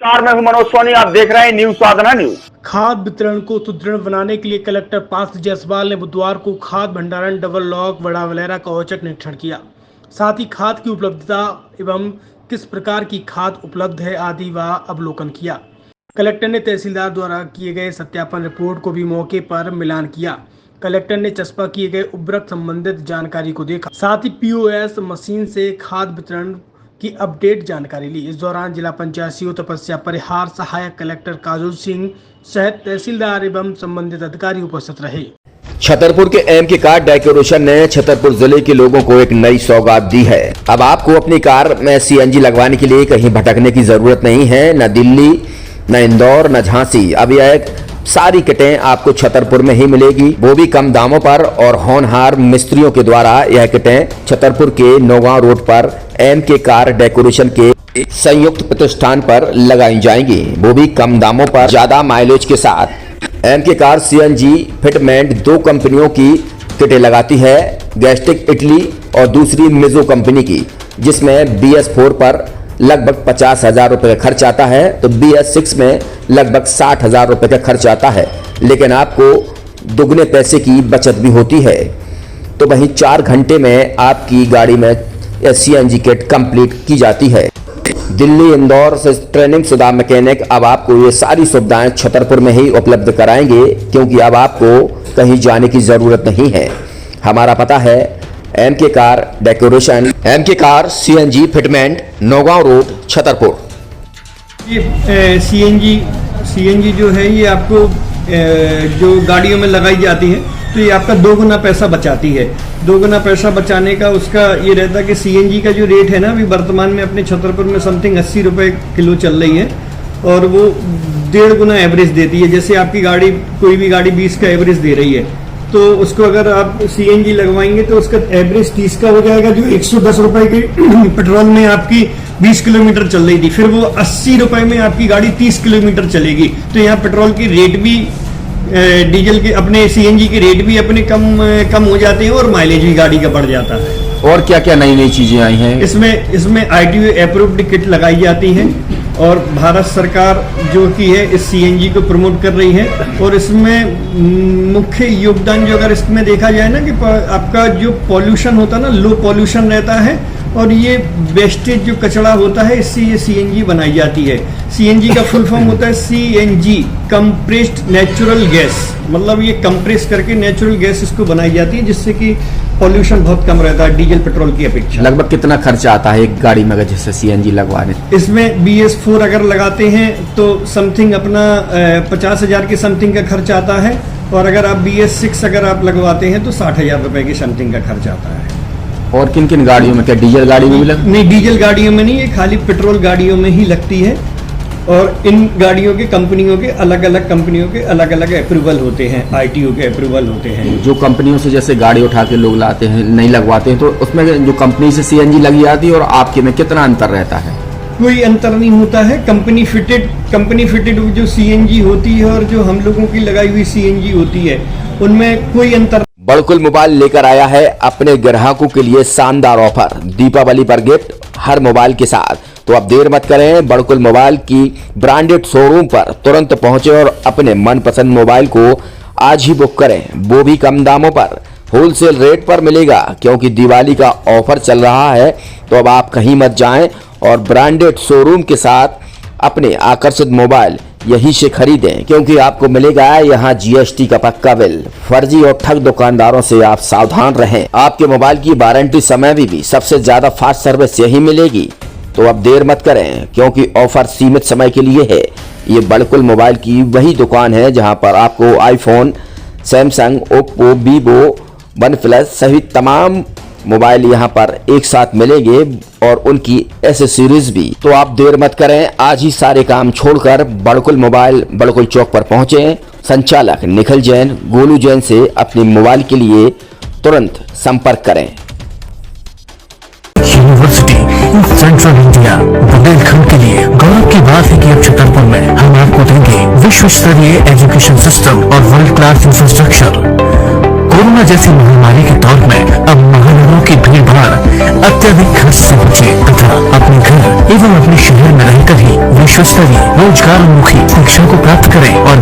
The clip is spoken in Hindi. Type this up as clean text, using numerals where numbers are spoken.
नमस्कार, मैं हूं मनोज सोनी। आप देख रहे हैं न्यूज साधना न्यूज। खाद वितरण को सुदृढ़ बनाने के लिए कलेक्टर पार्थ जायसवाल ने बुधवार को खाद भंडारण डबल लॉक बड़ा वलेरा का औचक निरीक्षण किया। साथ ही खाद की उपलब्धता एवं किस प्रकार की खाद उपलब्ध है आदि व अवलोकन किया। कलेक्टर ने तहसीलदार द्वारा किए गए सत्यापन रिपोर्ट को भी मौके पर मिलान किया। कलेक्टर ने चस्पा किए गए उर्वरक संबंधित जानकारी को देखा, साथ ही POS मशीन से खाद वितरण की अपडेट जानकारी ली। इस दौरान जिला पंचायत CO तपस्या परिहार सहायक कलेक्टर काजोल सिंह सहित तहसीलदार एवं संबंधित अधिकारी उपस्थित रहे। छतरपुर के एमके कार डेकोरेशन ने छतरपुर जिले के लोगों को एक नई सौगात दी है। अब आपको अपनी कार में CNG लगवाने के लिए कहीं भटकने की जरूरत नहीं है, न दिल्ली, न इंदौर, न झांसी। अब यह सारी किटें आपको छतरपुर में ही मिलेगी, वो भी कम दामों पर। और होनहार मिस्त्रियों के द्वारा यह किटें छतरपुर के नौगांव रोड पर एमके कार डेकोरेशन के संयुक्त प्रतिष्ठान पर लगाई जाएंगी, वो भी कम दामों पर, ज्यादा माइलेज के साथ। एमके कार CNG फिटमेंट 2 कंपनियों की किटें लगाती है, गैस्टिक इटली और दूसरी मिजो कंपनी की, जिसमें BS4 पर लगभग 50,000 रुपए का खर्च आता है, तो BS6 में लगभग 60,000 रुपए का खर्च आता है। लेकिन आपको दुगने पैसे की बचत भी होती है। तो वहीं 4 घंटे में आपकी गाड़ी में CNG किट कंप्लीट की जाती है। दिल्ली, इंदौर से ट्रेनिंग शुदा मैकेनिक अब आपको ये सारी सुविधाएं छतरपुर में ही उपलब्ध कराएंगे, क्योंकि अब आपको कहीं जाने की जरूरत नहीं है। हमारा पता है MK car decoration, MK car CNG fitment, Naugaon road, Chhatarpur. ये CNG जो है ये आपको जो गाड़ियों में लगाई जाती है, तो ये आपका 2 गुना पैसा बचाती है। 2 गुना पैसा बचाने का उसका ये रहता है कि CNG का जो रेट है ना, अभी वर्तमान में अपने छतरपुर में समथिंग 80 रुपये किलो चल रही है, और वो 1.5 गुना एवरेज देती है। जैसे आपकी गाड़ी, कोई भी गाड़ी 20 का एवरेज दे रही है, तो उसको अगर आप CNG लगवाएंगे तो उसका एवरेज 30 का हो जाएगा, जो 110 रुपए के पेट्रोल में आपकी 20 किलोमीटर चल रही थी, फिर वो 80 रुपए में आपकी गाड़ी 30 किलोमीटर चलेगी। तो यहाँ पेट्रोल की रेट भी, डीजल के, अपने CNG के रेट भी अपने कम हो जाते हैं, और माइलेज भी गाड़ी का बढ़ जाता है। और क्या क्या नई नई चीजें आई हैं? इसमें ITO अप्रूव्ड किट लगाई जाती है, और भारत सरकार जो कि है इस CNG को प्रमोट कर रही है। और इसमें मुख्य योगदान जो अगर इसमें देखा जाए ना, कि आपका जो पॉल्यूशन होता है ना, लो पॉल्यूशन रहता है, और ये वेस्टेज जो कचरा होता है, इससे ये CNG बनाई जाती है। CNG का फुल फॉर्म होता है CNG, कंप्रेस्ड नेचुरल गैस, मतलब ये कंप्रेस करके नेचुरल गैस इसको बनाई जाती है, जिससे कि पॉल्यूशन बहुत कम रहता है डीजल पेट्रोल की अपेक्षा। लगभग कितना खर्चा आता है एक गाड़ी में अगर जैसे CNG लगवाने? इसमें BS4 अगर लगाते हैं तो समथिंग अपना 50,000 के समथिंग का खर्च आता है, और अगर आप BS6 अगर आप लगवाते हैं तो 60,000 रुपए की समथिंग का खर्च आता है। और किन किन गाड़ियों में? क्या डीजल गाड़ी में भी नहीं, डीजल गाड़ियों में नहीं, ये खाली पेट्रोल गाड़ियों में ही लगती है। और इन गाड़ियों के कंपनियों के अलग अलग अप्रूवल होते हैं, ITO के अप्रूवल होते हैं। जो कंपनियों से जैसे गाड़ी उठा के लोग लाते हैं, नहीं लगवाते हैं, तो उसमें जो कंपनी से CNG लगी जाती है और आपके में कितना अंतर रहता है? कोई अंतर नहीं होता है। कंपनी फिटेड जो CNG होती है और जो हम लोगों की लगाई हुई CNG होती है, उनमें कोई अंतर। बड़कुल मोबाइल लेकर आया है अपने ग्राहकों के लिए शानदार ऑफर, दीपावली पर गिफ्ट हर मोबाइल के साथ। तो अब देर मत करें, बड़कुल मोबाइल की ब्रांडेड शोरूम पर तुरंत पहुंचे और अपने मनपसंद मोबाइल को आज ही बुक करें, वो भी कम दामों पर, होलसेल रेट पर मिलेगा, क्योंकि दिवाली का ऑफर चल रहा है। तो अब आप कहीं मत जाएं और ब्रांडेड शोरूम के साथ अपने आकर्षित मोबाइल यहीं से खरीदें, क्योंकि आपको मिलेगा यहाँ GST का पक्का बिल। फर्जी और ठग दुकानदारों से आप सावधान रहें। आपके मोबाइल की वारंटी समय में भी सबसे ज्यादा फास्ट सर्विस यही मिलेगी। तो अब देर मत करें, क्योंकि ऑफर सीमित समय के लिए है। ये बड़कुल मोबाइल की वही दुकान है जहां पर आपको iPhone, Samsung, Oppo, Vivo, OnePlus सहित तमाम मोबाइल यहां पर एक साथ मिलेंगे, और उनकी एसेसरीज भी। तो आप देर मत करें, आज ही सारे काम छोड़कर बड़कुल मोबाइल बड़कुल चौक पर पहुंचे। संचालक निखिल जैन, गोलू जैन से अपने मोबाइल के लिए तुरंत संपर्क करें। University in central India, Bundelkhand के लिए गौरव की बात है कि अब छतरपुर में हम आपको देंगे विश्व स्तरीय एजुकेशन सिस्टम और वर्ल्ड क्लास इंफ्रास्ट्रक्चर। कोरोना जैसी महामारी के दौर में अब महानगरों की भीड़ भाड़ अत्यधिक खर्च से बचे तथा अपने घर एवं अपने शहर में रहकर ही विश्वस्तरीय रोजगार मुखी शिक्षा को प्राप्त करें और